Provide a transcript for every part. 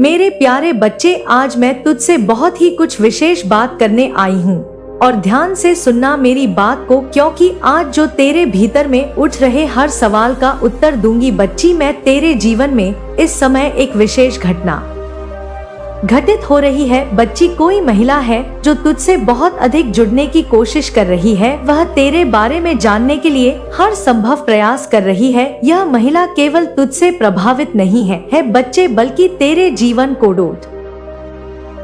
मेरे प्यारे बच्चे, आज मैं तुझसे बहुत ही कुछ विशेष बात करने आई हूँ और ध्यान से सुनना मेरी बात को, क्योंकि आज जो तेरे भीतर में उठ रहे हर सवाल का उत्तर दूंगी बच्ची मैं। तेरे जीवन में इस समय एक विशेष घटना घटित हो रही है बच्ची। कोई महिला है जो तुझसे बहुत अधिक जुड़ने की कोशिश कर रही है। वह तेरे बारे में जानने के लिए हर संभव प्रयास कर रही है। यह महिला केवल तुझसे प्रभावित नहीं है बच्चे, बल्कि तेरे जीवन को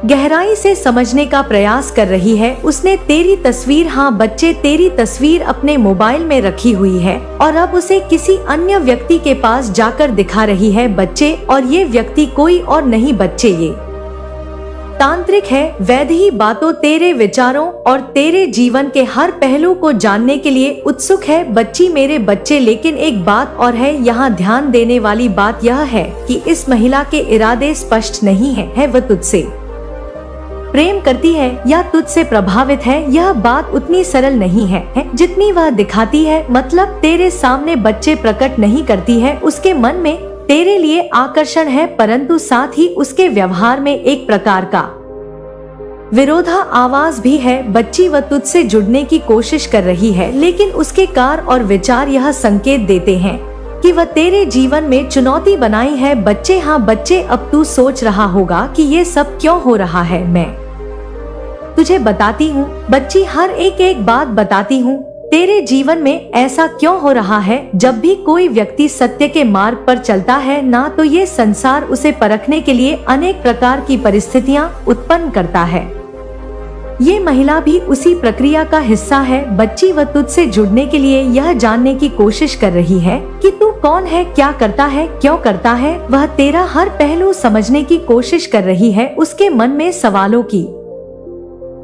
गहराई से समझने का प्रयास कर रही है। उसने तेरी तस्वीर, हाँ बच्चे, तेरी तस्वीर अपने मोबाइल में रखी हुई है और अब उसे किसी अन्य व्यक्ति के पास जाकर दिखा रही है बच्चे। और ये व्यक्ति कोई और नहीं बच्चे, ये तांत्रिक है। वैध ही बातों, तेरे विचारों और तेरे जीवन के हर पहलू को जानने के लिए उत्सुक है बच्ची, मेरे बच्चे। लेकिन एक बात और है, यहाँ ध्यान देने वाली बात यह है कि इस महिला के इरादे स्पष्ट नहीं है। वह तुझसे प्रेम करती है या तुझसे प्रभावित है, यह बात उतनी सरल नहीं है जितनी वह दिखाती है। मतलब तेरे सामने बच्चे प्रकट नहीं करती है उसके मन में तेरे लिए आकर्षण है, परंतु साथ ही उसके व्यवहार में एक प्रकार का विरोधा आवाज भी है बच्ची। वह तुझसे जुड़ने की कोशिश कर रही है, लेकिन उसके कार्य और विचार यह संकेत देते हैं कि वह तेरे जीवन में चुनौती बनाई है बच्चे। हाँ बच्चे, अब तू सोच रहा होगा कि ये सब क्यों हो रहा है। मैं तुझे बताती हूँ बच्ची, हर एक बात बताती हूँ। तेरे जीवन में ऐसा क्यों हो रहा है? जब भी कोई व्यक्ति सत्य के मार्ग पर चलता है ना, तो ये संसार उसे परखने के लिए अनेक प्रकार की परिस्थितियाँ उत्पन्न करता है। ये महिला भी उसी प्रक्रिया का हिस्सा है बच्ची। वह तुझसे जुड़ने के लिए यह जानने की कोशिश कर रही है कि तू कौन है, क्या करता है, क्यों करता है। वह तेरा हर पहलू समझने की कोशिश कर रही है। उसके मन में सवालों की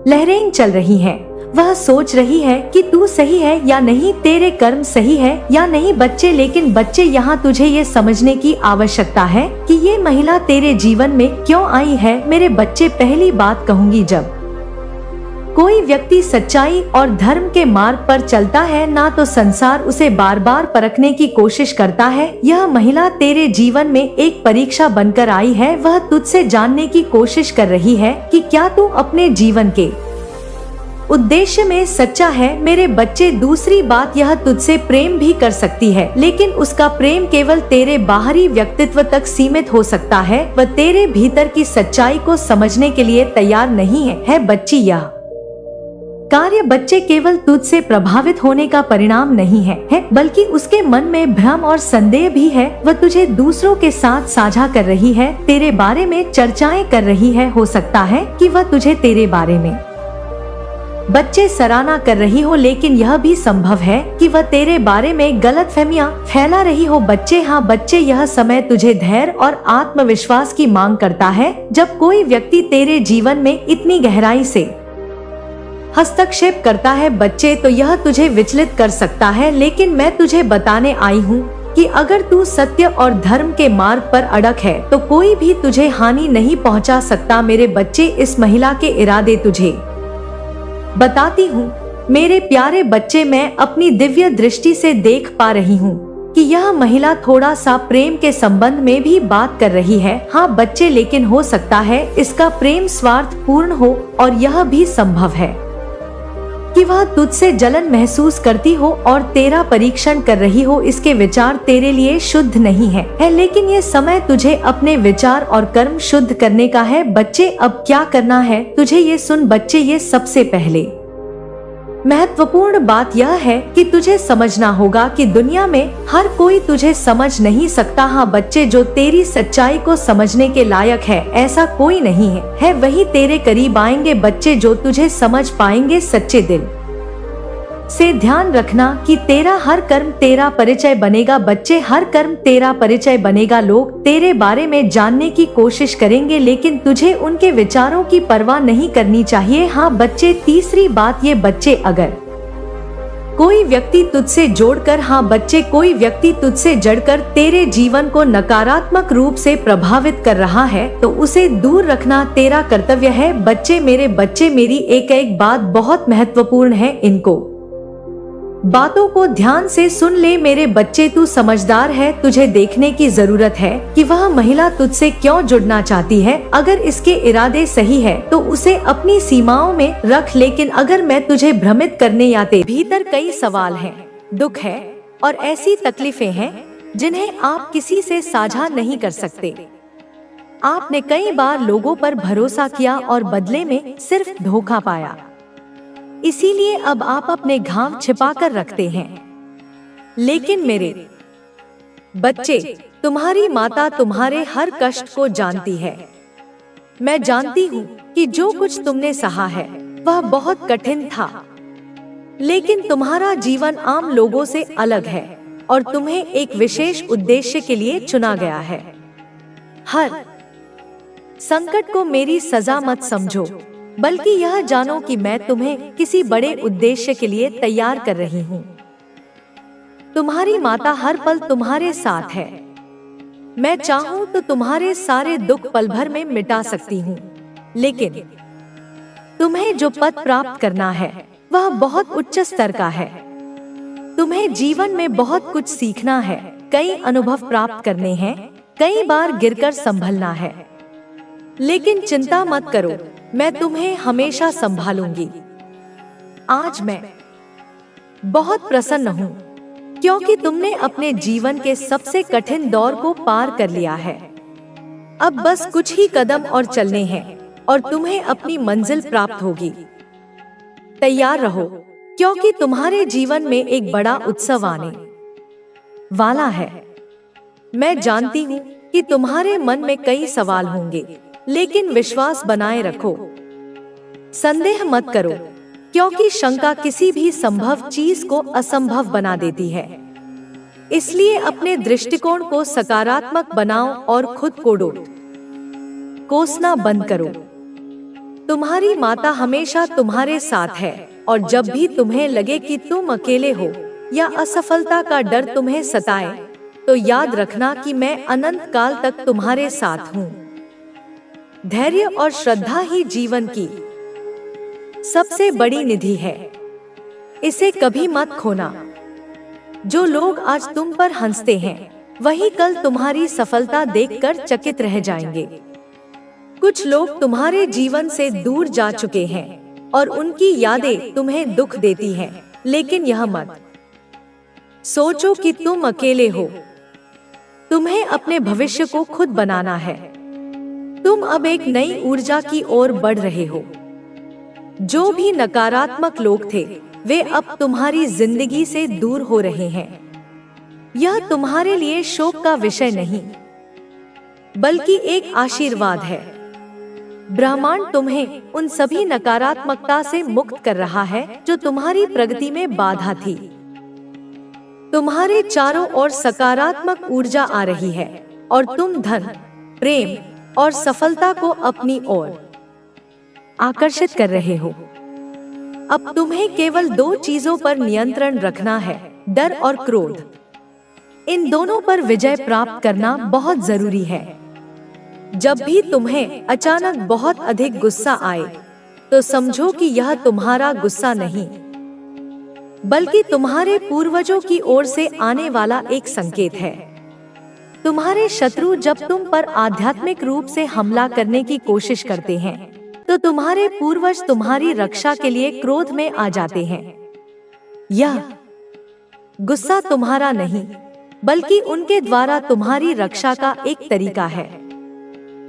लहरें चल रही हैं। वह सोच रही है कि तू सही है या नहीं, तेरे कर्म सही है या नहीं बच्चे। लेकिन बच्चे, यहाँ तुझे ये समझने की आवश्यकता है कि ये महिला तेरे जीवन में क्यों आई है। मेरे बच्चे, पहली बात कहूँगी, जब कोई व्यक्ति सच्चाई और धर्म के मार्ग पर चलता है ना, तो संसार उसे बार बार परखने की कोशिश करता है। यह महिला तेरे जीवन में एक परीक्षा बनकर आई है। वह तुझसे जानने की कोशिश कर रही है कि क्या तू अपने जीवन के उद्देश्य में सच्चा है। मेरे बच्चे, दूसरी बात, यह तुझसे प्रेम भी कर सकती है, लेकिन उसका प्रेम केवल तेरे बाहरी व्यक्तित्व तक सीमित हो सकता है। वह तेरे भीतर की सच्चाई को समझने के लिए तैयार नहीं है बच्ची। यह कार्य बच्चे केवल तुझसे प्रभावित होने का परिणाम नहीं है, बल्कि उसके मन में भ्रम और संदेह भी है। वह तुझे दूसरों के साथ साझा कर रही है, तेरे बारे में चर्चाएं कर रही है। हो सकता है कि वह तुझे तेरे बारे में बच्चे सराहना कर रही हो, लेकिन यह भी संभव है कि वह तेरे बारे में गलतफहमियां फैला रही हो बच्चे। हाँ बच्चे, यह समय तुझे धैर्य और आत्मविश्वास की मांग करता है। जब कोई व्यक्ति तेरे जीवन में इतनी गहराई से हस्तक्षेप करता है बच्चे, तो यह तुझे विचलित कर सकता है। लेकिन मैं तुझे बताने आई हूँ कि अगर तू सत्य और धर्म के मार्ग पर अड़ग है, तो कोई भी तुझे हानि नहीं पहुँचा सकता। मेरे बच्चे, इस महिला के इरादे तुझे बताती हूँ। मेरे प्यारे बच्चे, मैं अपनी दिव्य दृष्टि से देख पा रही हूँ कि यह महिला थोड़ा सा प्रेम के संबंध में भी बात कर रही है। हाँ बच्चे, लेकिन हो सकता है इसका प्रेम स्वार्थ पूर्ण हो, और यह भी संभव है कि वह तुझसे जलन महसूस करती हो और तेरा परीक्षण कर रही हो। इसके विचार तेरे लिए शुद्ध नहीं है, लेकिन ये समय तुझे अपने विचार और कर्म शुद्ध करने का है बच्चे। अब क्या करना है तुझे, ये सुन बच्चे। ये सबसे पहले महत्वपूर्ण बात यह है कि तुझे समझना होगा कि दुनिया में हर कोई तुझे समझ नहीं सकता। हाँ बच्चे, जो तेरी सच्चाई को समझने के लायक है, ऐसा कोई नहीं है वही तेरे करीब आएंगे बच्चे, जो तुझे समझ पाएंगे सच्चे दिल से। ध्यान रखना कि तेरा हर कर्म तेरा परिचय बनेगा बच्चे, हर कर्म तेरा परिचय बनेगा। लोग तेरे बारे में जानने की कोशिश करेंगे, लेकिन तुझे उनके विचारों की परवाह नहीं करनी चाहिए। हाँ बच्चे, तीसरी बात ये बच्चे, अगर कोई व्यक्ति तुझसे जोड़कर, हाँ बच्चे, कोई व्यक्ति तुझसे जड़कर तेरे जीवन को नकारात्मक रूप से प्रभावित कर रहा है, तो उसे दूर रखना तेरा कर्तव्य है बच्चे। मेरे बच्चे, मेरी एक बात बहुत महत्वपूर्ण है, इनको बातों को ध्यान से सुन ले मेरे बच्चे, तू समझदार है। तुझे देखने की जरूरत है कि वह महिला तुझसे क्यों जुड़ना चाहती है। अगर इसके इरादे सही है तो उसे अपनी सीमाओं में रख, लेकिन अगर मैं तुझे भ्रमित करने या तेरे भीतर कई सवाल हैं, दुख है और ऐसी तकलीफें हैं जिन्हें आप किसी से साझा नहीं कर सकते। आपने कई बार लोगों पर भरोसा किया और बदले में सिर्फ धोखा पाया, इसीलिए अब आप अपने घाव छिपा कर रखते हैं। लेकिन मेरे बच्चे, तुम्हारी माता तुम्हारे हर कष्ट को जानती है। मैं जानती हूँ कि जो कुछ तुमने सहा है वह बहुत कठिन था, लेकिन तुम्हारा जीवन आम लोगों से अलग है और तुम्हें एक विशेष उद्देश्य के लिए चुना गया है। हर संकट को मेरी सजा मत समझो, बल्कि यह जानो कि मैं तुम्हें किसी बड़े उद्देश्य के लिए तैयार कर रही हूँ। तुम्हारी माता हर पल तुम्हारे साथ है। मैं चाहूँ तो तुम्हारे सारे दुख पल भर में मिटा सकती हूँ, लेकिन तुम्हें जो पद प्राप्त करना है वह बहुत उच्च स्तर का है। तुम्हें जीवन में बहुत कुछ सीखना है, कई अनुभव प्राप्त करने हैं, कई बार गिरकर संभलना है। लेकिन चिंता मत करो, मैं तुम्हें हमेशा संभालूंगी। आज मैं बहुत प्रसन्न हूँ क्योंकि तुमने अपने जीवन के सबसे कठिन दौर को पार कर लिया है। अब बस कुछ ही कदम और चलने हैं और तुम्हें अपनी मंजिल प्राप्त होगी। तैयार रहो, क्योंकि तुम्हारे जीवन में एक बड़ा उत्सव आने वाला है। मैं जानती हूँ कि तुम्हारे मन में कई सवाल होंगे, लेकिन विश्वास बनाए रखो। संदेह मत करो, क्योंकि शंका किसी भी संभव चीज को असंभव बना देती है। इसलिए अपने दृष्टिकोण को सकारात्मक बनाओ और खुद को कोसना बंद करो। तुम्हारी माता हमेशा तुम्हारे साथ है और जब भी तुम्हें लगे कि तुम अकेले हो या असफलता का डर तुम्हें सताए, तो याद रखना कि मैं अनंत काल तक तुम्हारे साथ हूँ। धैर्य और श्रद्धा ही जीवन की सबसे बड़ी निधि है, इसे कभी मत खोना। जो लोग आज तुम पर हंसते हैं, वही कल तुम्हारी सफलता देखकर चकित रह जाएंगे। कुछ लोग तुम्हारे जीवन से दूर जा चुके हैं और उनकी यादें तुम्हें दुख देती हैं, लेकिन यह मत सोचो कि तुम अकेले हो। तुम्हें अपने भविष्य को खुद बनाना है। तुम अब एक नई ऊर्जा की ओर बढ़ रहे हो। जो भी नकारात्मक लोग थे, वे अब तुम्हारी जिंदगी से दूर हो रहे हैं। यह तुम्हारे लिए शोक का विषय नहीं, बल्कि एक आशीर्वाद है। ब्रह्मांड तुम्हें उन सभी नकारात्मकता से मुक्त कर रहा है जो तुम्हारी प्रगति में बाधा थी। तुम्हारे चारों ओर सकारात्मक ऊर्जा आ रही है और तुम धन, प्रेम और सफलता को अपनी ओर आकर्षित कर रहे हो। अब तुम्हें केवल दो चीजों पर नियंत्रण रखना है, डर और क्रोध। इन दोनों पर विजय प्राप्त करना बहुत जरूरी है। जब भी तुम्हें अचानक बहुत अधिक गुस्सा आए, तो समझो कि यह तुम्हारा गुस्सा नहीं, बल्कि तुम्हारे पूर्वजों की ओर से आने वाला एक संकेत है। तुम्हारे शत्रु जब तुम पर आध्यात्मिक रूप से हमला करने की कोशिश करते हैं, तो तुम्हारे पूर्वज तुम्हारी रक्षा के लिए क्रोध में आ जाते हैं। यह गुस्सा तुम्हारा नहीं, बल्कि उनके द्वारा तुम्हारी रक्षा का एक तरीका है।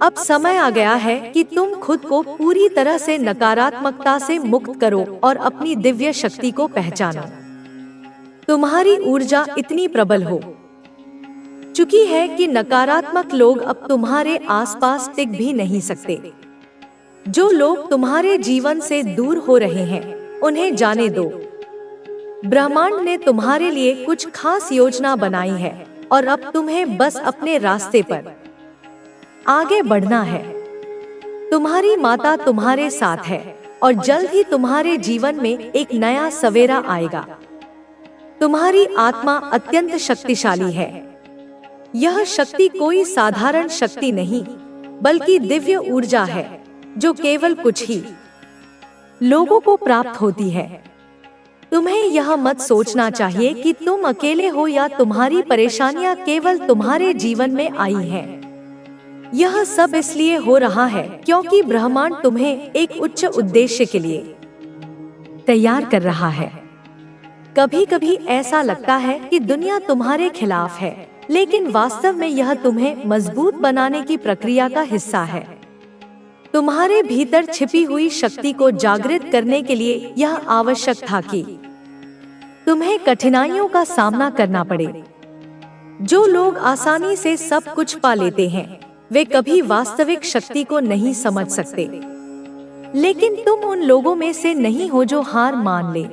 अब समय आ गया है कि तुम खुद को पूरी तरह से नकारात्मकता से मुक्त करो और अपनी दिव्य शक्ति को पहचानो। तुम्हारी ऊर्जा इतनी प्रबल हो चुकी है कि नकारात्मक लोग अब तुम्हारे आसपास टिक भी नहीं सकते। जो लोग तुम्हारे जीवन से दूर हो रहे हैं, उन्हें जाने दो। ब्रह्मांड ने तुम्हारे लिए कुछ खास योजना बनाई है और अब तुम्हें बस अपने रास्ते पर आगे बढ़ना है। तुम्हारी माता तुम्हारे साथ है और जल्द ही तुम्हारे जीवन में एक नया सवेरा आएगा। तुम्हारी आत्मा अत्यंत शक्तिशाली है। यह शक्ति कोई साधारण शक्ति नहीं, बल्कि दिव्य ऊर्जा है जो केवल कुछ ही लोगों को प्राप्त होती है। तुम्हें यह मत सोचना चाहिए कि तुम अकेले हो या तुम्हारी परेशानियां केवल तुम्हारे जीवन में आई हैं। यह सब इसलिए हो रहा है क्योंकि ब्रह्मांड तुम्हें एक उच्च उद्देश्य के लिए तैयार कर रहा है। कभी कभी ऐसा लगता है कि दुनिया तुम्हारे खिलाफ है, लेकिन वास्तव में यह तुम्हें मजबूत बनाने की प्रक्रिया का हिस्सा है। तुम्हारे भीतर छिपी हुई शक्ति को जागृत करने के लिए यह आवश्यक था कि तुम्हें कठिनाइयों का सामना करना पड़े। जो लोग आसानी से सब कुछ पा लेते हैं, वे कभी वास्तविक शक्ति को नहीं समझ सकते। लेकिन तुम उन लोगों में से नहीं हो जो हार मान ले।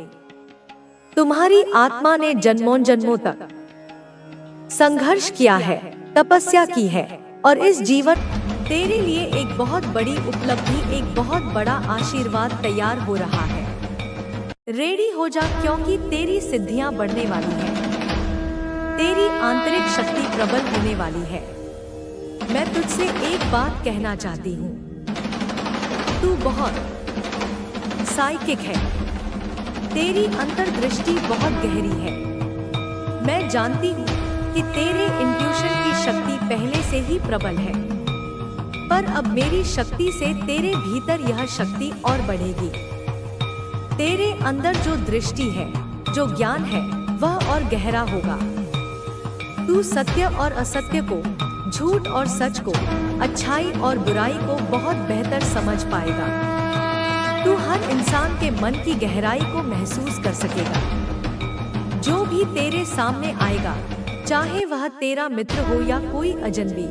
तुम्हारी आत्मा ने जन्मों जन्मों तक संघर्ष किया है, तपस्या की है, और इस जीवन तेरे लिए एक बहुत बड़ी उपलब्धि, एक बहुत बड़ा आशीर्वाद तैयार हो रहा है। रेडी हो जा, क्योंकि तेरी सिद्धियां बढ़ने वाली हैं। तेरी आंतरिक शक्ति प्रबल होने वाली है। मैं तुझसे एक बात कहना चाहती हूँ, तू बहुत साइकिक है। तेरी अंतर्दृष्टि बहुत गहरी है। मैं जानती हूँ कि तेरे इंट्यूशन की शक्ति पहले से ही प्रबल है, पर अब मेरी शक्ति से तेरे भीतर यह शक्ति और बढ़ेगी। तेरे अंदर जो दृष्टि है, जो ज्ञान है, वह और गहरा होगा। तू सत्य और असत्य को, झूठ और सच को, अच्छाई और बुराई को बहुत बेहतर समझ पाएगा। तू हर इंसान के मन की गहराई को महसूस कर सकेगा। जो भी तेरे सामने आएगा, चाहे वह तेरा मित्र हो या कोई अजनबी,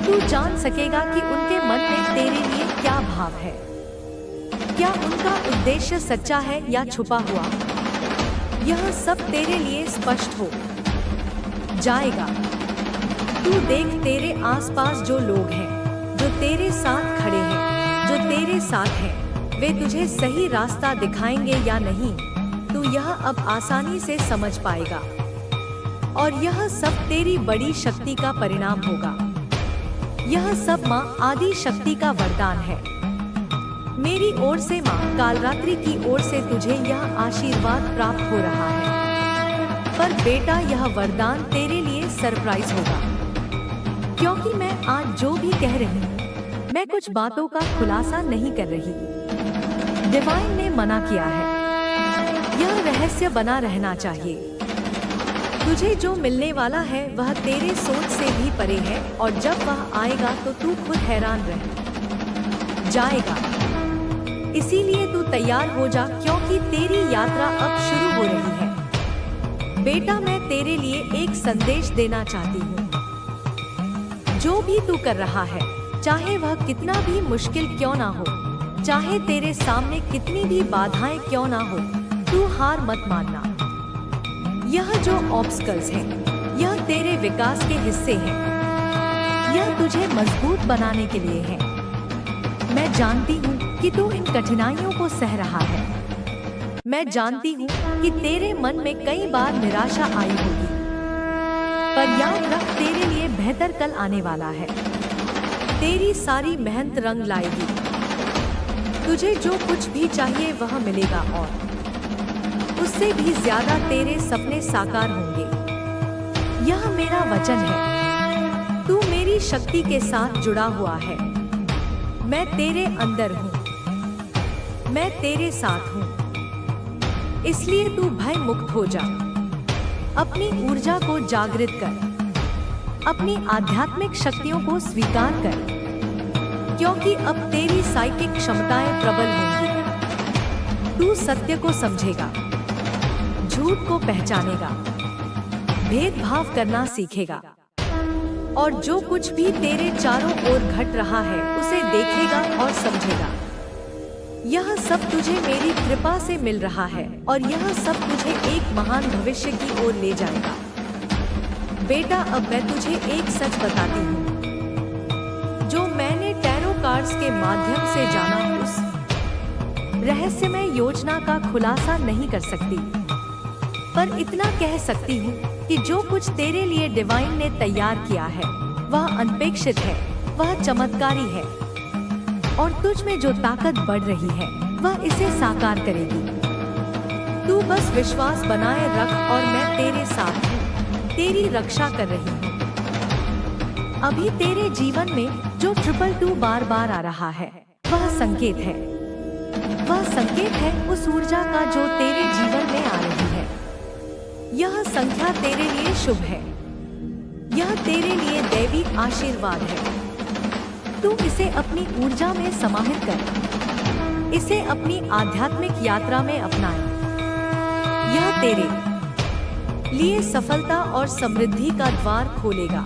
तू जान सकेगा कि उनके मन में तेरे लिए क्या भाव है। क्या उनका उद्देश्य सच्चा है या छुपा हुआ। यह सब तेरे लिए स्पष्ट हो जाएगा। तू देख, तेरे आसपास जो लोग हैं, जो तेरे साथ खड़े हैं, जो तेरे साथ हैं, वे तुझे सही रास्ता दिखाएंगे या नहीं, तू यह अब आसानी से समझ पाएगा। और यह सब तेरी बड़ी शक्ति का परिणाम होगा। यह सब माँ आदि शक्ति का वरदान है। मेरी ओर से, माँ कालरात्रि की ओर से तुझे यह आशीर्वाद प्राप्त हो रहा है। पर बेटा, यह वरदान तेरे लिए सरप्राइज होगा, क्योंकि मैं आज जो भी कह रही हूँ, मैं कुछ बातों का खुलासा नहीं कर रही। डिवाइन ने मना किया है। यह रहस्य बना रहना चाहिए। तुझे जो मिलने वाला है वह तेरे सोच से भी परे है, और जब वह आएगा तो तू खुद हैरान रह जाएगा। इसीलिए तू तैयार हो जा, क्योंकि तेरी यात्रा अब शुरू हो रही है। बेटा, मैं तेरे लिए एक संदेश देना चाहती हूँ। जो भी तू कर रहा है, चाहे वह कितना भी मुश्किल क्यों ना हो, चाहे तेरे सामने कितनी भी बाधाएं क्यों ना हो, तू हार मत मानना। यह जो ऑब्स्टकल्स हैं, यह तेरे विकास के हिस्से हैं। यह तुझे मजबूत बनाने के लिए है। मैं जानती हूँ कि तू इन कठिनाइयों को सह रहा है। मैं जानती हूँ कि तेरे मन में कई बार निराशा आई होगी, पर याद रख, तेरे लिए बेहतर कल आने वाला है। तेरी सारी मेहनत रंग लाएगी। तुझे जो कुछ भी चाहिए वह मिलेगा, और उससे भी ज्यादा तेरे सपने साकार होंगे। यह मेरा वचन है। तू मेरी शक्ति के साथ जुड़ा हुआ है। मैं तेरे अंदर हूँ। मैं तेरे साथ हूँ। इसलिए तू भय मुक्त हो जा। अपनी ऊर्जा को जागृत कर। अपनी आध्यात्मिक शक्तियों को स्वीकार कर, क्योंकि अब तेरी साइकिक क्षमताएं प्रबल होंगी। तू सत्य को समझेगा, झूठ को पहचानेगा, भेदभाव करना सीखेगा, और जो कुछ भी तेरे चारों ओर घट रहा है उसे देखेगा और समझेगा। यह सब तुझे मेरी कृपा से मिल रहा है, और यह सब तुझे एक महान भविष्य की ओर ले जाएगा। बेटा, अब मैं तुझे एक सच बताती हूँ, जो मैंने टैरो कार्ड्स के माध्यम से जाना। उस रहस्यमय योजना का खुलासा नहीं कर सकती, पर इतना कह सकती हूँ कि जो कुछ तेरे लिए डिवाइन ने तैयार किया है वह अनपेक्षित है, वह चमत्कारी है, और तुझ में जो ताकत बढ़ रही है वह इसे साकार करेगी। तू बस विश्वास बनाए रख और मैं तेरे साथ हूँ, तेरी रक्षा कर रही हूँ। अभी तेरे जीवन में जो 222 बार बार आ रहा है, वह संकेत है। वह संकेत है उस ऊर्जा का जो तेरे जीवन में आ रही है। यह संख्या तेरे लिए शुभ है। यह तेरे लिए दैवी आशीर्वाद है। तू इसे अपनी ऊर्जा में समाहित कर, इसे अपनी आध्यात्मिक यात्रा में अपनाए। यह तेरे लिए सफलता और समृद्धि का द्वार खोलेगा।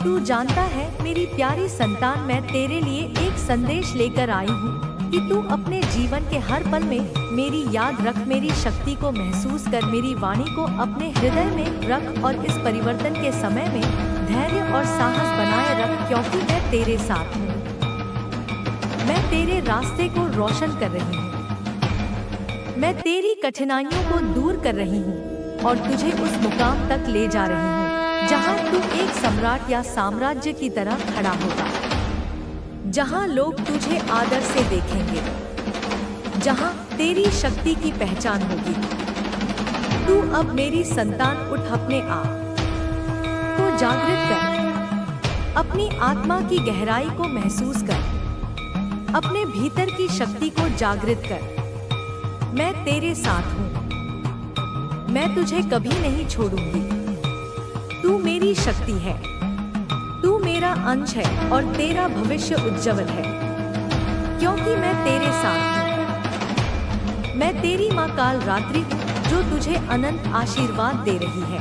तू जानता है मेरी प्यारी संतान, मैं तेरे लिए एक संदेश लेकर आई हूँ कि तू अपने जीवन के हर पल में मेरी याद रख, मेरी शक्ति को महसूस कर, मेरी वाणी को अपने हृदय में रख और इस परिवर्तन के समय में धैर्य और साहस बनाए रख, क्योंकि मैं तेरे साथ हूँ। मैं तेरे रास्ते को रोशन कर रही हूँ। मैं तेरी कठिनाइयों को दूर कर रही हूँ और तुझे उस मुकाम तक ले जा रही हूँ जहाँ तू एक सम्राट या साम्राज्य की तरह खड़ा होगा, जहाँ लोग तुझे आदर से देखेंगे, जहाँ तेरी शक्ति की पहचान होगी। तू अब मेरी संतान उठ, अपने आप को जागृत कर, अपनी आत्मा की गहराई को महसूस कर, अपने भीतर की शक्ति को जागृत कर। मैं तेरे साथ हूँ। मैं तुझे कभी नहीं छोड़ूंगी। तू मेरी शक्ति है। तू मेरा अंश है और तेरा भविष्य उज्जवल है, क्योंकि मैं तेरे साथ हूँ। मैं तेरी माँ काल रात्रि हूँ जो तुझे अनंत आशीर्वाद दे रही है।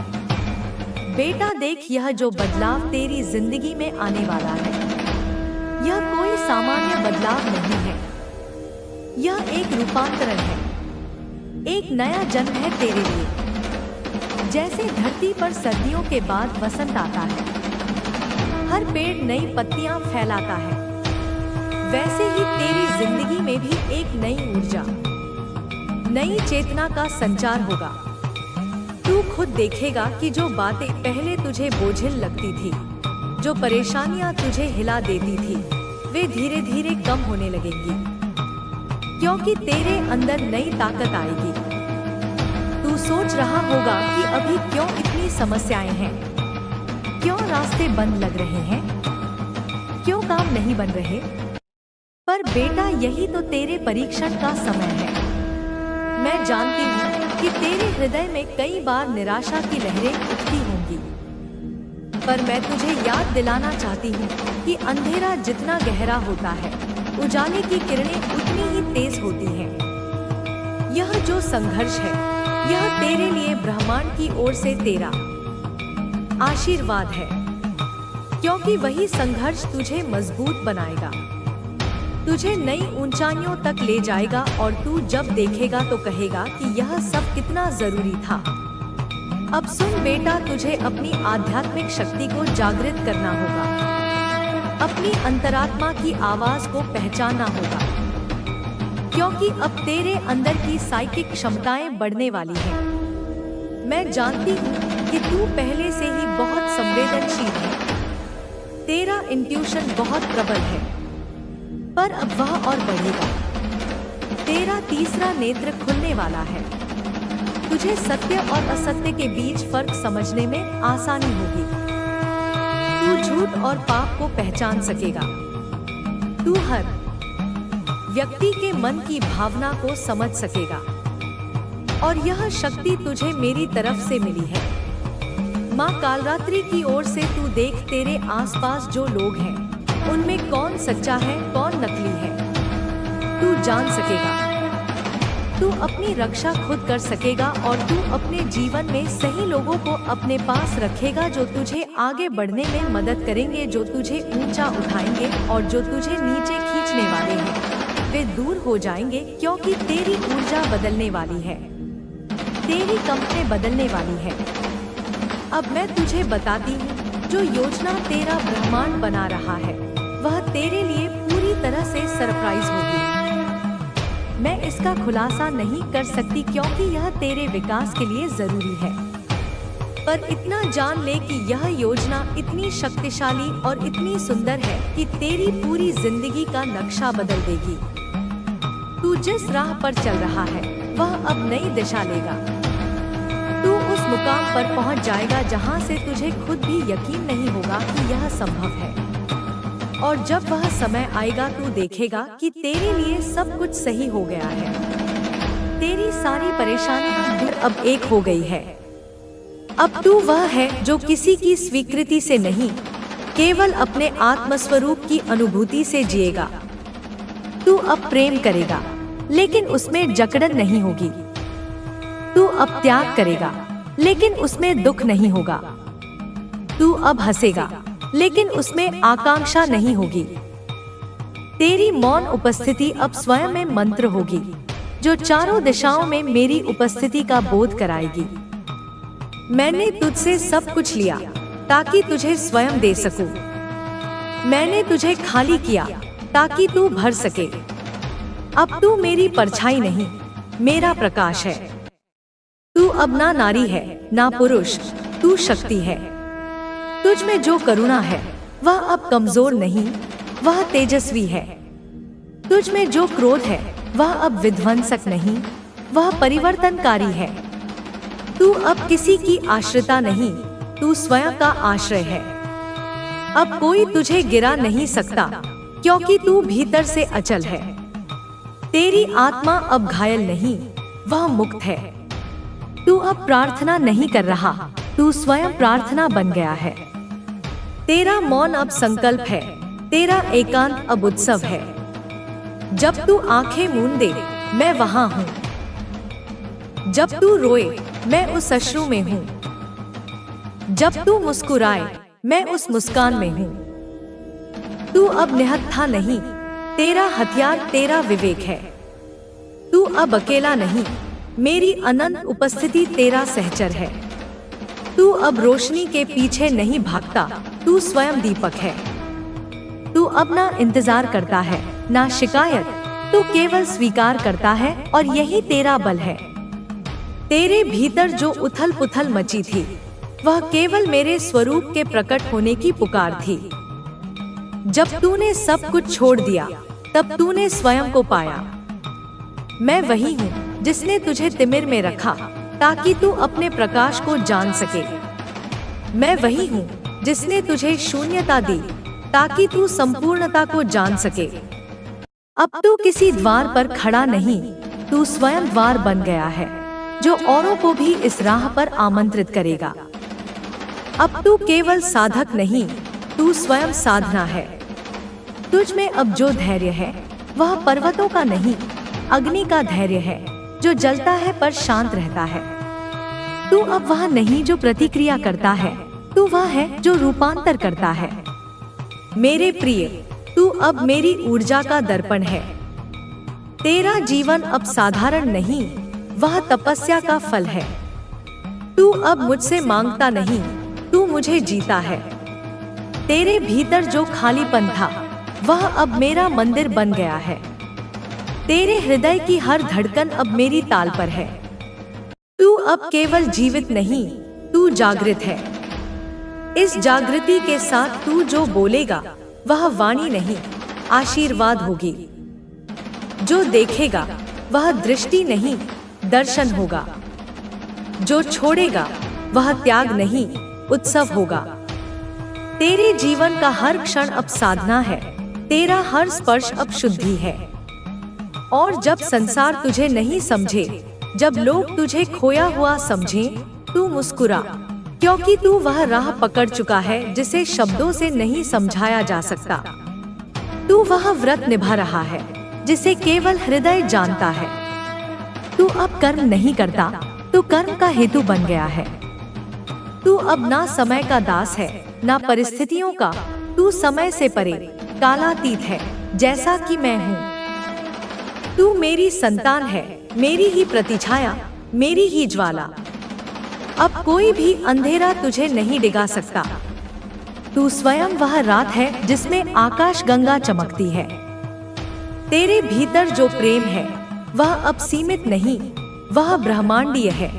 बेटा देख, यह जो बदलाव तेरी जिंदगी में आने वाला है, यह कोई सामान्य बदलाव नहीं है। यह एक रूपांतरण है, एक नया जन्म है तेरे लिए। जैसे धरती पर सर्दियों के बाद वसंत आता है, हर पेड़ नई पत्तियां फैलाता है, वैसे ही तेरी जिंदगी में भी एक नई ऊर्जा, नई चेतना का संचार होगा। तू खुद देखेगा कि जो बातें पहले तुझे बोझिल लगती थी, जो परेशानियां तुझे हिला देती थी, वे धीरे धीरे कम होने लगेंगी, क्योंकि तेरे अंदर नई ताकत आएगी। तू सोच रहा होगा कि अभी क्यों इतनी समस्याएं हैं, क्यों रास्ते बंद लग रहे हैं, क्यों काम नहीं बन रहे। पर बेटा, यही तो तेरे परीक्षण का समय है। मैं जानती हूँ कि तेरे हृदय में कई बार निराशा की लहरें उठती होंगी, पर मैं तुझे याद दिलाना चाहती हूँ कि अंधेरा जितना गहरा होता है, उजाले की किरणें उतनी ही तेज होती हैं। यह जो संघर्ष है, यह तेरे लिए ब्रह्मांड की ओर से तेरा आशीर्वाद है, क्योंकि वही संघर्ष तुझे मजबूत बनाएगा, तुझे नई ऊंचाइयों तक ले जाएगा और तू जब देखेगा तो कहेगा कि यह सब कितना जरूरी था। अब सुन बेटा, तुझे अपनी आध्यात्मिक शक्ति को जागृत करना होगा, अपनी अंतरात्मा की आवाज को पहचानना होगा, क्योंकि अब तेरे अंदर की साइकिक क्षमताएं बढ़ने वाली हैं। मैं जानती हूँ कि तू पहले से ही बहुत संवेदनशील है, तेरा इंट्यूशन बहुत प्रबल है, पर अब वह और बढ़ेगा। तेरा तीसरा नेत्र खुलने वाला है, तुझे सत्य और असत्य के बीच फर्क समझने में आसानी होगी। तू झूठ और पाप को पहचान सकेगा। तू हर व्यक्ति के मन की भावना को समझ सकेगा, और यह शक्ति तुझे मेरी तरफ से मिली है। माँ कालरात्रि की ओर से तू देख, तेरे आसपास जो लोग हैं, उनमें कौन सच्चा है, कौन नकली है, तू जान सकेगा। तू अपनी रक्षा खुद कर सकेगा और तू अपने जीवन में सही लोगों को अपने पास रखेगा, जो तुझे आगे बढ़ने में मदद करेंगे, जो तुझे ऊंचा उठाएंगे, और जो तुझे नीचे खींचने वाले हैं, वे दूर हो जाएंगे, क्योंकि तेरी ऊर्जा बदलने वाली है, तेरी कंपनी बदलने वाली है। अब मैं तुझे बताती हूँ, जो योजना तेरा ब्रह्मांड बना रहा है, वह तेरे लिए पूरी तरह से सरप्राइज होगी। मैं इसका खुलासा नहीं कर सकती क्योंकि यह तेरे विकास के लिए जरूरी है, पर इतना जान ले कि यह योजना इतनी शक्तिशाली और इतनी सुंदर है कि तेरी पूरी जिंदगी का नक्शा बदल देगी। तू जिस राह पर चल रहा है, वह अब नई दिशा लेगा। तू उस मुकाम पर पहुंच जाएगा जहां से तुझे खुद भी यकीन नहीं होगा कि यह संभव है। और जब वह समय आएगा तू देखेगा कि तेरे लिए सब कुछ सही हो गया है। तेरी सारी परेशानियां दूर अब एक हो गई है। अब तू वह है जो किसी की स्वीकृति से नहीं, केवल अपने आत्मस्वरूप की अनुभूति से जिएगा। तू अब प्रेम करेगा, लेकिन उसमें जकड़न नहीं होगी। तू अब त्याग करेगा, लेकिन उसमें दुख नहीं होगा। तू अब हंसेगा, लेकिन उसमें आकांक्षा नहीं होगी। तेरी मौन उपस्थिति अब स्वयं में मंत्र होगी, जो चारों दिशाओं में मेरी उपस्थिति का बोध कराएगी। मैंने तुझसे सब कुछ लिया ताकि तुझे स्वयं दे सकूं। मैंने तुझे खाली किया ताकि तू भर सके। अब तू मेरी परछाई नहीं, मेरा प्रकाश है। तू अब ना नारी है ना पुरुष, तू शक्ति है। तुझ में जो करुणा है वह अब कमजोर नहीं, वह तेजस्वी है। तुझ में जो क्रोध है वह अब विध्वंसक नहीं, वह परिवर्तनकारी है। तू अब किसी की आश्रिता नहीं, तू स्वयं का आश्रय है। अब कोई तुझे गिरा नहीं सकता, क्योंकि तू भीतर से अचल है। तेरी आत्मा अब घायल नहीं, वह मुक्त है। तू अब प्रार्थना नहीं कर रहा, तू स्वयं प्रार्थना बन गया है। तेरा मौन अब संकल्प है, तेरा एकांत अब उत्सव है। जब तू आंखें मूंदे, मैं वहां हूँ। जब तू रोए, मैं उस अश्रु में हूँ। जब तू मुस्कुराए, मैं उस मुस्कान में हूँ। तू अब निहत्था नहीं, तेरा हथियार तेरा विवेक है। तू अब अकेला नहीं, मेरी अनंत उपस्थिति तेरा सहचर है। तू अब रोशनी के पीछे नहीं भागता, तू स्वयं दीपक है। तू अब ना इंतजार करता है ना शिकायत, तू केवल स्वीकार करता है और यही तेरा बल है। तेरे भीतर जो उथल पुथल मची थी, वह केवल मेरे स्वरूप के प्रकट होने की पुकार थी। जब तूने सब कुछ छोड़ दिया, तब तूने स्वयं को पाया। मैं वही हूँ जिसने तुझे तिमिर में रखा ताकि तू अपने प्रकाश को जान सके। मैं वही हूँ जिसने तुझे शून्यता दी ताकि तू संपूर्णता को जान सके। अब तू किसी द्वार पर खड़ा नहीं, तू स्वयं द्वार बन गया है, जो औरों को भी इस राह पर आमंत्रित करेगा। अब तू केवल साधक नहीं, तू स्वयं साधना है। तुझ में अब जो धैर्य है वह पर्वतों का नहीं, अग्नि का धैर्य है, जो जलता है पर शांत रहता है। तू अब वह नहीं जो प्रतिक्रिया करता है, तू वह है जो रूपांतर करता है। मेरे प्रिय, तू अब मेरी ऊर्जा का दर्पण है। तेरा जीवन अब साधारण नहीं, वह तपस्या का फल है। तू अब मुझसे मांगता नहीं, तू मुझे जीता है। तेरे भीतर जो खालीपन था, वह अब मेरा मंदिर बन गया है। तेरे हृदय की हर धड़कन अब मेरी ताल पर है। तू अब केवल जीवित नहीं, तू जागृत है। इस जागृति के साथ तू जो बोलेगा वह वाणी नहीं, आशीर्वाद होगी। जो देखेगा वह दृष्टि नहीं, दर्शन होगा। जो छोड़ेगा वह त्याग नहीं, उत्सव होगा। तेरे जीवन का हर क्षण अब साधना है, तेरा हर स्पर्श अब शुद्धि है। और जब संसार तुझे नहीं समझे, जब लोग तुझे खोया हुआ समझे, तू मुस्कुरा, क्योंकि तू वह राह पकड़ चुका है जिसे शब्दों से नहीं समझाया जा सकता। तू वह व्रत निभा रहा है जिसे केवल हृदय जानता है। तू अब कर्म नहीं करता, तू कर्म का हेतु बन गया है। तू अब ना समय का दास है ना परिस्थितियों का, तू समय से परे, कालातीत है, जैसा कि मैं हूँ। तू मेरी संतान है, मेरी ही प्रतिछाया, मेरी ही ज्वाला। अब कोई भी अंधेरा तुझे नहीं डिगा सकता। तू स्वयं वह रात है जिसमें आकाश गंगा चमकती है। तेरे भीतर जो प्रेम है वह अब सीमित नहीं, वह ब्रह्मांडीय है।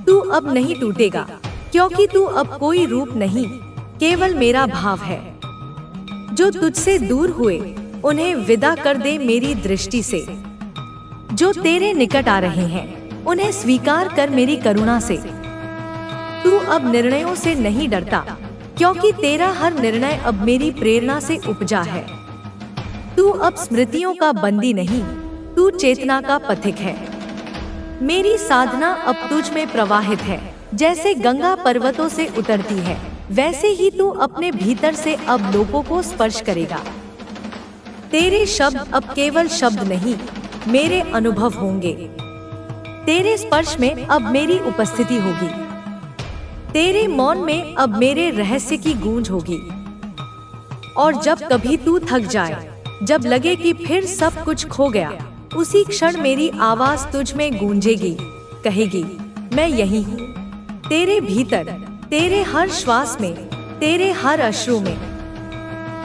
तू अब नहीं टूटेगा, क्योंकि तू अब कोई रूप नहीं, केवल मेरा भाव है। जो तुझसे दूर हुए उन्हें विदा कर दे मेरी दृष्टि से। जो तेरे निकट आ रहे हैं, उन्हें स्वीकार कर मेरी करुणा से। तू अब निर्णयों से नहीं डरता, क्योंकि तेरा हर निर्णय अब मेरी प्रेरणा से उपजा है। तू अब स्मृतियों का बंदी नहीं, तू चेतना का पथिक है। मेरी साधना अब तुझ में प्रवाहित है। जैसे गंगा पर्वतों से उतरती है, वैसे ही तू अपने भीतर से अब लोगों को स्पर्श करेगा। तेरे शब्द अब केवल शब्द नहीं, मेरे अनुभव होंगे। तेरे स्पर्श में अब मेरी उपस्थिति होगी। तेरे मौन में अब मेरे रहस्य की गूंज होगी। और जब कभी तू थक जाए, जब लगे कि फिर सब कुछ खो गया, उसी क्षण मेरी आवाज तुझ में गूंजेगी, कहेगी, मैं यही हूँ, तेरे भीतर, तेरे हर श्वास में, तेरे हर अश्रु में।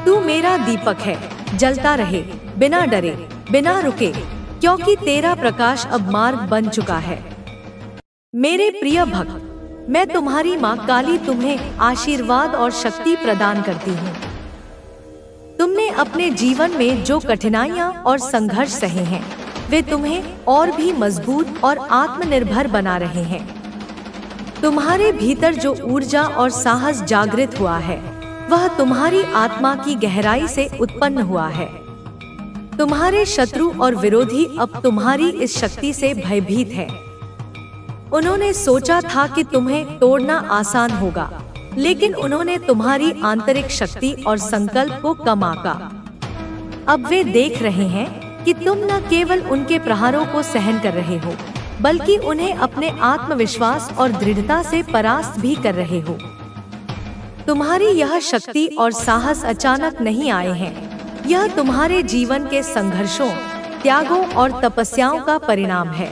तू मेरा दीपक है, जलता रहे, बिना डरे, बिना रुके, क्योंकि तेरा प्रकाश अब मार्ग बन चुका है। मेरे प्रिय भक्त, मैं तुम्हारी माँ काली तुम्हें आशीर्वाद और शक्ति प्रदान करती हूँ। तुमने अपने जीवन में जो कठिनाइयाँ और संघर्ष सहे हैं, वे तुम्हें और भी मजबूत और आत्मनिर्भर बना रहे हैं। तुम्हारे भीतर जो ऊर्जा और साहस जागृत हुआ है, वह तुम्हारी आत्मा की गहराई से उत्पन्न हुआ है। तुम्हारे शत्रु और विरोधी अब तुम्हारी इस शक्ति से भयभीत है। उन्होंने सोचा था कि तुम्हें तोड़ना आसान होगा, लेकिन उन्होंने तुम्हारी आंतरिक शक्ति और संकल्प को कम आंका। अब वे देख रहे हैं कि तुम न केवल उनके प्रहारों को सहन कर रहे हो, बल्कि उन्हें अपने आत्मविश्वास और दृढ़ता से परास्त भी कर रहे हो। तुम्हारी यह शक्ति और साहस अचानक नहीं आए हैं। यह तुम्हारे जीवन के संघर्षों, त्यागों और तपस्याओं का परिणाम है।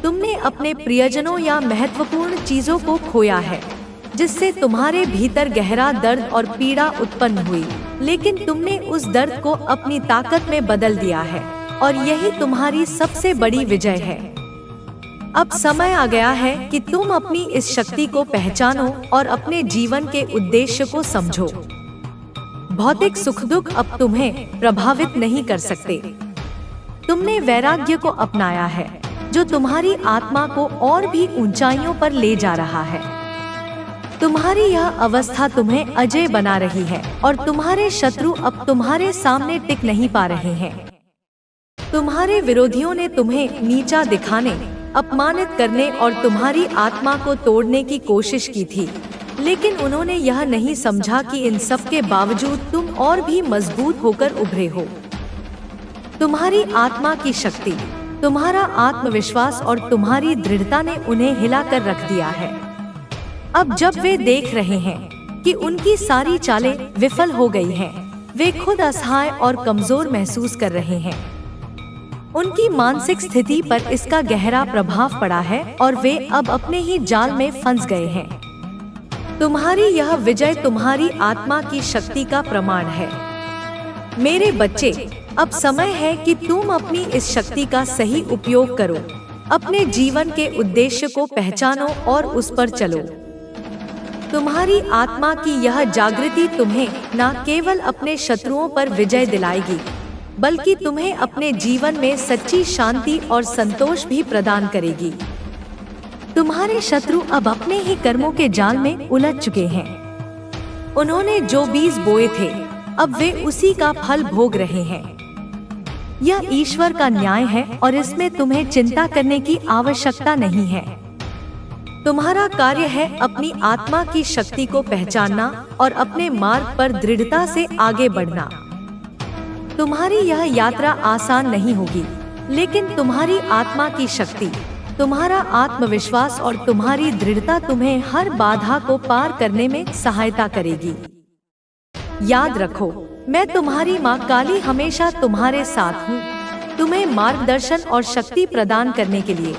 तुमने अपने प्रियजनों या महत्वपूर्ण चीजों को खोया है, जिससे तुम्हारे भीतर गहरा दर्द और पीड़ा उत्पन्न हुई, लेकिन तुमने उस दर्द को अपनी ताकत में बदल दिया है, और यही तुम्हारी सबसे बड़ी विजय है। अब समय आ गया है कि तुम अपनी इस शक्ति को पहचानो और अपने जीवन के उद्देश्य को समझो। भौतिक सुख दुख अब तुम्हें प्रभावित नहीं कर सकते। तुमने वैराग्य को अपनाया है, जो तुम्हारी आत्मा को और भी ऊंचाइयों पर ले जा रहा है। तुम्हारी यह अवस्था तुम्हें अजय बना रही है, और तुम्हारे शत्रु अब तुम्हारे सामने टिक नहीं पा रहे हैं। तुम्हारे विरोधियों ने तुम्हें नीचा दिखाने, अपमानित करने और तुम्हारी आत्मा को तोड़ने की कोशिश की थी, लेकिन उन्होंने यह नहीं समझा कि इन सब के बावजूद तुम और भी मजबूत होकर उभरे हो। तुम्हारी आत्मा की शक्ति, तुम्हारा आत्मविश्वास और तुम्हारी दृढ़ता ने उन्हें हिलाकर रख दिया है। अब जब वे देख रहे हैं कि उनकी सारी चालें विफल हो गई हैं, वे खुद असहाय और कमजोर महसूस कर रहे हैं। उनकी मानसिक स्थिति पर इसका गहरा प्रभाव पड़ा है और वे अब अपने ही जाल में फंस गए हैं। तुम्हारी यह विजय तुम्हारी आत्मा की शक्ति का प्रमाण है। मेरे बच्चे, अब समय है कि तुम अपनी इस शक्ति का सही उपयोग करो। अपने जीवन के उद्देश्य को पहचानो और उस पर चलो। तुम्हारी आत्मा की यह जागृति तुम्हें न केवल अपने शत्रुओं पर विजय दिलाएगी, बल्कि तुम्हें अपने जीवन में सच्ची शांति और संतोष भी प्रदान करेगी। तुम्हारे शत्रु अब अपने ही कर्मों के जाल में उलझ चुके हैं। उन्होंने जो बीज बोए थे, अब वे उसी का फल भोग रहे हैं। यह ईश्वर का न्याय है और इसमें तुम्हें चिंता करने की आवश्यकता नहीं है। तुम्हारा कार्य है अपनी आत्मा की शक्ति को पहचानना और अपने मार्ग पर दृढ़ता से आगे बढ़ना। तुम्हारी यह यात्रा आसान नहीं होगी, लेकिन तुम्हारी आत्मा की शक्ति, तुम्हारा आत्मविश्वास और तुम्हारी दृढ़ता तुम्हें हर बाधा को पार करने में सहायता करेगी। याद रखो, मैं तुम्हारी माँ काली हमेशा तुम्हारे साथ हूँ, तुम्हें मार्गदर्शन और शक्ति प्रदान करने के लिए।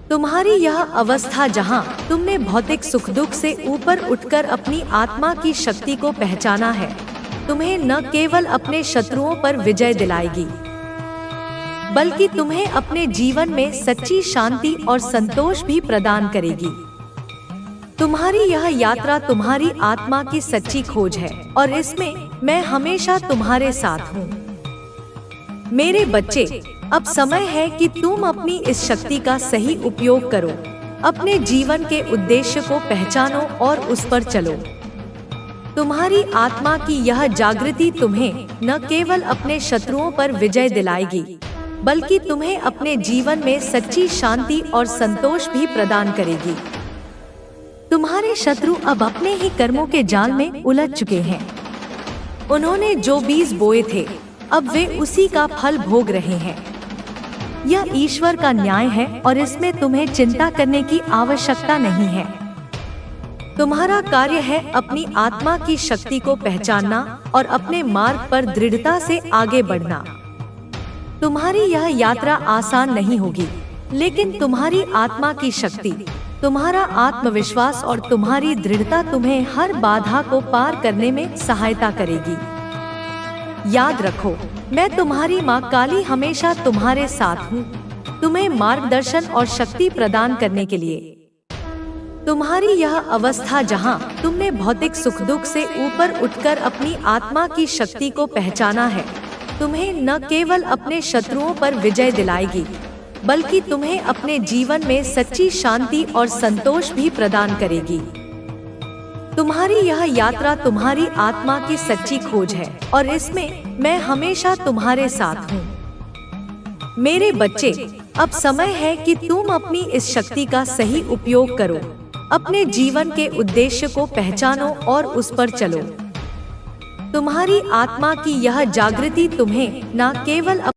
तुम्हारी यह अवस्था जहाँ तुमने भौतिक सुख दुख से ऊपर उठकर अपनी आत्मा की शक्ति को पहचाना है, तुम्हें न केवल अपने शत्रुओं पर विजय दिलाएगी, बल्कि तुम्हें अपने जीवन में सच्ची शांति और संतोष भी प्रदान करेगी। तुम्हारी यह यात्रा तुम्हारी आत्मा की सच्ची खोज है और इसमें मैं हमेशा तुम्हारे साथ हूँ। मेरे बच्चे, अब समय है कि तुम अपनी इस शक्ति का सही उपयोग करो। अपने जीवन के उद्देश्य को पहचानो और उस पर चलो। तुम्हारी आत्मा की यह जागृति तुम्हें न केवल अपने शत्रुओं पर विजय दिलाएगी, बल्कि तुम्हें अपने जीवन में सच्ची शांति और संतोष भी प्रदान करेगी। तुम्हारे शत्रु अब अपने ही कर्मों के जाल में उलझ चुके हैं। उन्होंने जो बीज बोए थे, अब वे उसी का फल भोग रहे हैं। यह ईश्वर का न्याय है और इसमें तुम्हें चिंता करने की आवश्यकता नहीं है। तुम्हारा कार्य है अपनी आत्मा की शक्ति को पहचानना और अपने मार्ग पर दृढ़ता से आगे बढ़ना। तुम्हारी यह यात्रा आसान नहीं होगी, लेकिन तुम्हारी आत्मा की शक्ति, तुम्हारा आत्मविश्वास और तुम्हारी दृढ़ता तुम्हें हर बाधा को पार करने में सहायता करेगी। याद रखो, मैं तुम्हारी माँ काली हमेशा तुम्हारे साथ हूँ, तुम्हें मार्गदर्शन और शक्ति प्रदान करने के लिए। तुम्हारी यह अवस्था जहाँ तुमने भौतिक सुख दुख से ऊपर उठकर अपनी आत्मा की शक्ति को पहचाना है, तुम्हें न केवल अपने शत्रुओं पर विजय दिलाएगी, बल्कि तुम्हें अपने जीवन में सच्ची शांति और संतोष भी प्रदान करेगी। तुम्हारी यह यात्रा तुम्हारी आत्मा की सच्ची खोज है और इसमें मैं हमेशा तुम्हारे साथ हूँ। मेरे बच्चे, अब समय है कि तुम अपनी इस शक्ति का सही उपयोग करो। अपने जीवन के उद्देश्य को पहचानो और उस पर चलो। तुम्हारी आत्मा की यह जागृति तुम्हें न केवल